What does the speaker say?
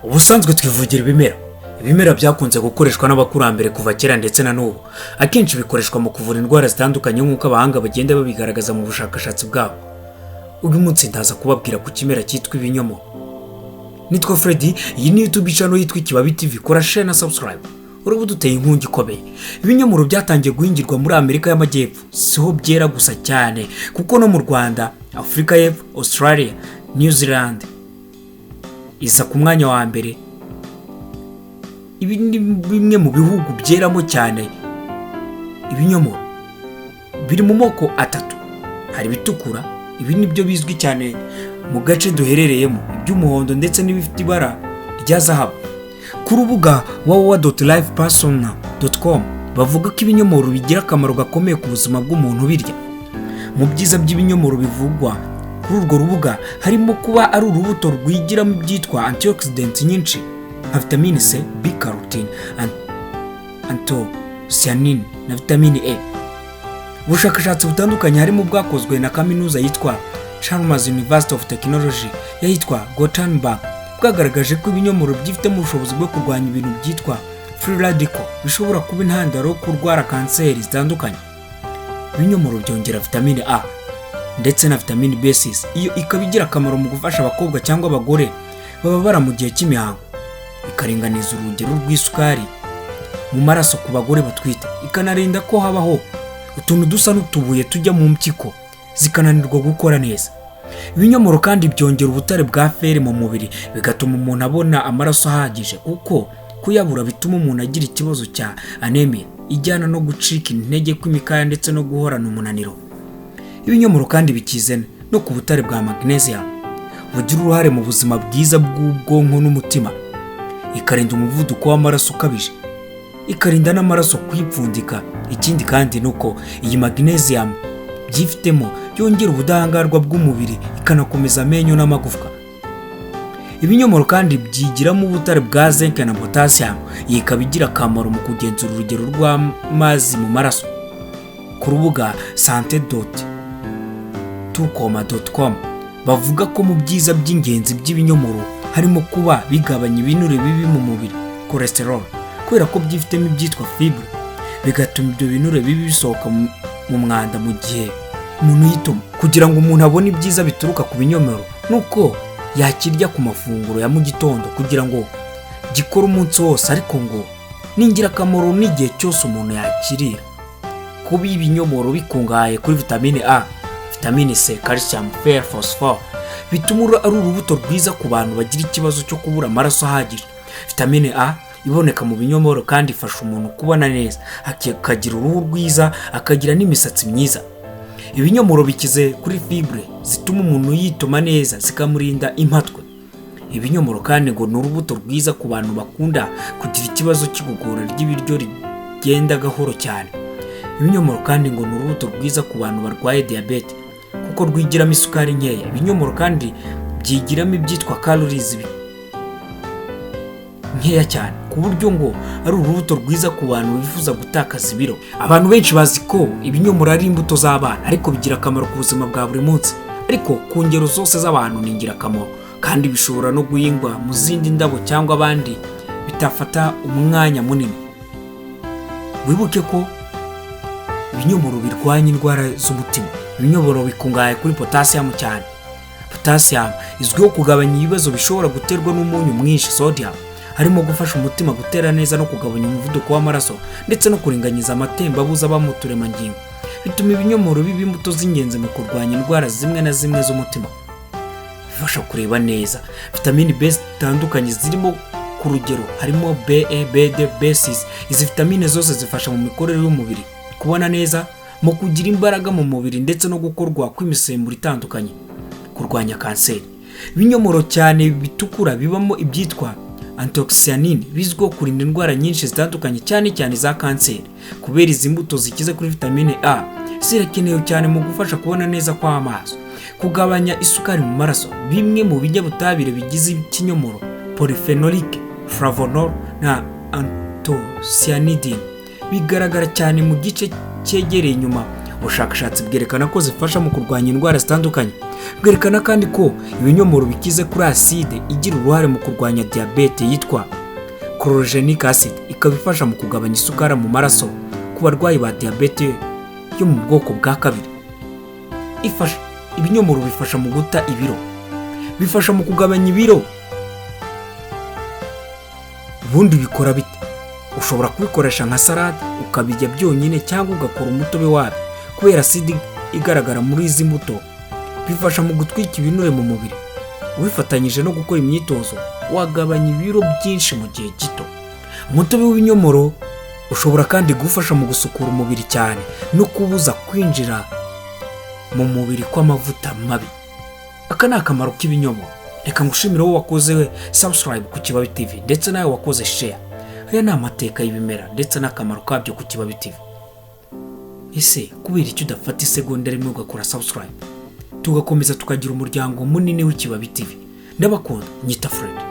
Ubusanzwe twivugira ibimera byakunze gukoreshwa n'abakurambere kuva kera ndetse na n'ubu. Akenshi bikoreshwa mu kuvura indwara zitandukanye nk'uko abahanga bagenda babigaragaza mu bushakashatsi bwabo. Uyu munsi ndaza kubabwira ku kimera cyitwa ibinyomoro. Nitwa Freddy, iyi ni YouTube channel yitwa Ikibabi TV. Kora share na subscribe. Urubu duteye inkungi ikomeye. Ibinyomoro byatangiye guhingirwa muri Amerika y'Amajyepfo. Siho byera gusa cyane kuko no mu Rwanda, Afrika y'Epfo, Australia, New Zealand isa ku mwanya wa mbere. Ibi ni bimwe mu bihugu byeramo cyane ibinyomoro. Biri mu moko atatu. Hari bitukura, ibi nibyo bizwi cyane mu gace duherereyemo, iby'umuhondo ndetse n'ibifite ibara rya zahabu. Ku rubuga www.lifepersona.com bavuga ko ibinyomoro bigira akamaro gakomeye ku buzima bw'umuntu birya. Mu byiza by'ibinyomoro bivugwa kuri urwo rubuga harimo kuba ari urubuto rwigiramo ibyitwa antioxidants nyinshi nka vitamine C, B-carotene, anthocyanin na vitamine E. Ubushakashatsi butandukanye harimo bwakozwe na kaminuza yitwa Chalmers University of Technology yitwa Gothenburg bwagaragaje ko ibinyomoro byifitemo ubushobozi bwo kurwanya ibintu byitwa free radical bishobora kuba intandaro yo kurwara kanseri zitandukanye. Ibinyomoro byongera vitamine A ndetse na vitamine B6, iyo ikaba igira akamaro mu gufasha abakobwa cyangwa abagore bababara mu gihe cy'imihango. Ikaringaniza urugero rw'isukari mu maraso ku bagore batwite, ikanarinda ko habaho utuntu dusa n'utubuye tujya mu mpyiko zikananirwa gukora neza. Ibinyomoro kandi byongera ubutare bwa feri mu mubiri, bigatuma umuntu abona amaraso ahagije, kuko kuyabura bituma umuntu agira ikibazo cya anemia ijyana no gucika intege kw'imikaya ndetse no guhorana umunaniro. Ibinyomoro kandi bikizana no ku butare bwa magnesium bugira uruhare mu buzima bwiza bw'ubwonko n'umutima. Ikarinda umuvuduko w'amaraso ukabije, ikarinda n'amaraso kwipfundika. Ikindi kandi nuko iyi magnesium byifitemo yongera ubudahangarwa bw'umubiri, ikanakomeza amenyo n'amagufwa. Ibinyomoro kandi byigiramo ubutare bwa zinc na potassium, ikaba igira akamaro mu kugenzura urugero rw'amazi mu maraso. Ku rubuga sante.tucoma.com bavuga ko mu byiza by'ingenzi by'ibinyomoro harimo kuba bigabanya ibinure bibi mu mubiri, cholesterol, kubera ko byifitemo ibyitwa fibre, bigatuma ibyo binure bibi bisohoka mu mwanda mu gihe umuntu yituma. Kugira ngo umuntu abone ibyiza bituruka ku binyomoro nuko yakirya ku mafunguro ya mu gitondo kugira ngo gikore umunsi wose, ariko ngo n'ingirakamaro n'igihe cyose umuntu yakirira. Kuba ibinyomoro bikungahaye kuri vitamine A, vitamine C, calcium, fer, phosphore bituma ari urubuto rwiza ku bantu bagira ikibazo cyo kubura amaraso ahagije. Vitamine A iboneka mu binyomoro kandi ifasha umuntu kubona neza, akagira uruhu rwiza, akagira n'imisatsi myiza. Ibinyomoro bikize kuri fibre zituma umuntu yituma neza, zikamurinda impatwe. Ibinyomoro kandi ngo ni urubuto rwiza ku bantu bakunda kugira ikibazo cy'igogora ry'ibiryo rigenda gahoro cyane. Ibinyomoro kandi ngo ni urubuto rwiza ku bantu barwaye diabete kuko rwigiramo isukari nkeya. Ibinyomoro kandi byigiramo ibyitwa calories nkeya cyane, ku buryo ngo ari urubuto rwiza ku bantu bifuza gutakaza ibiro. Abantu benshi bazi ko ibinyomoro ari imbuto z'abana, ariko bigira akamaro ku buzima bwa buri munsi. Ariko ku ngero zose z'abantu ni ingirakamaro, kandi bishobora no guhingwa mu zindi ndabo cyangwa abandi bitafata umwanya munini. Wibuke ko ibinyomoro birwanya indwara z'umutima. Ibinyomoro bikungahaye kuri potassium cyane. Potassium izwiho kugabanya ibibazo bishobora guterwa n'umunyu mwinshi, sodium, harimo gufasha umutima gutera neza no kugabanya umuvuduko w'amaraso ndetse no kuringaniza amatembabuzi aba mu turemangingo. Bituma ibinyomoro biba imbuto z'ingenzi mu kurwanya indwara zimwe na zimwe z'umutima. Bifasha kureba neza. Vitamine B zitandukanye zirimo ku rugero harimo BE, BD, B6. Izi vitamine zose zifasha mu mikorere y'umubiri, kubona neza, mu kugira imbaraga mu mubiri ndetse no gukorwa kw'imisemburo itandukanye, kurwanya kanseri. Ibinyomoro cyane bitukura bibamo ibyitwa anthocyanin bizwiho kurinda indwara nyinshi zitandukanye, cyane cyane za kanseri. Kubera izi mbuto zikize kuri vitamine A, zirakenewe cyane mu gufasha kubona neza kw'amaso, kugabanya isukari mu maraso. Bimwe mu binyabutabire bigize ikinyomoro, polyphenolic, flavonol na anthocyanidin, bigaragara cyane mu gice cyegereye inyuma. Ubushakashatsi bwerekana ko zifasha mu kurwanya indwara zitandukanye, Bwerekana kandi ko ibinyomoro bikize kuri acide igira uruhare mu kurwanya diyabete yitwa chlorogenic acid, ikaba ifasha mu kugabanya isukari mu maraso ku barwayi ba diyabete yo mu bwoko bwa kabiri. Ibinyomoro bifasha mu guta ibiro, bifasha mu kugabanya ibiro. Ubundi bikora bite? Ushobora kubikoresha nka salade ukabijya byonyine cyangwa ugakora umutobe wabyo. Kubera acide igaragara muri izi mbuto, bifasha mu gutwika ibinure mu mubiri. Ubifatanyije no gukora imyitozo wagabanya ibiro byinshi mu gihe gito. Umutobe w'ibinyomoro ushobora kandi gufasha mu gusukura umubiri cyane no kubuza kwinjira mu mubiri kw'amavuta mabi. Aka ni akamaro k'ibinyomoro. Reka ngushimire wowe wakoze subscribe ku Kibabi TV ndetse nawe wakoze share. Aya ni amateka y'ibimera ndetse n'akamaro kabyo ku Kibabi TV. Ese kubera icyo udafata isegonda rimwe ugakora subscribe tugakomeza tukagira umuryango munini w'Ikibabi TV? Ndabakunda, nyita Fred.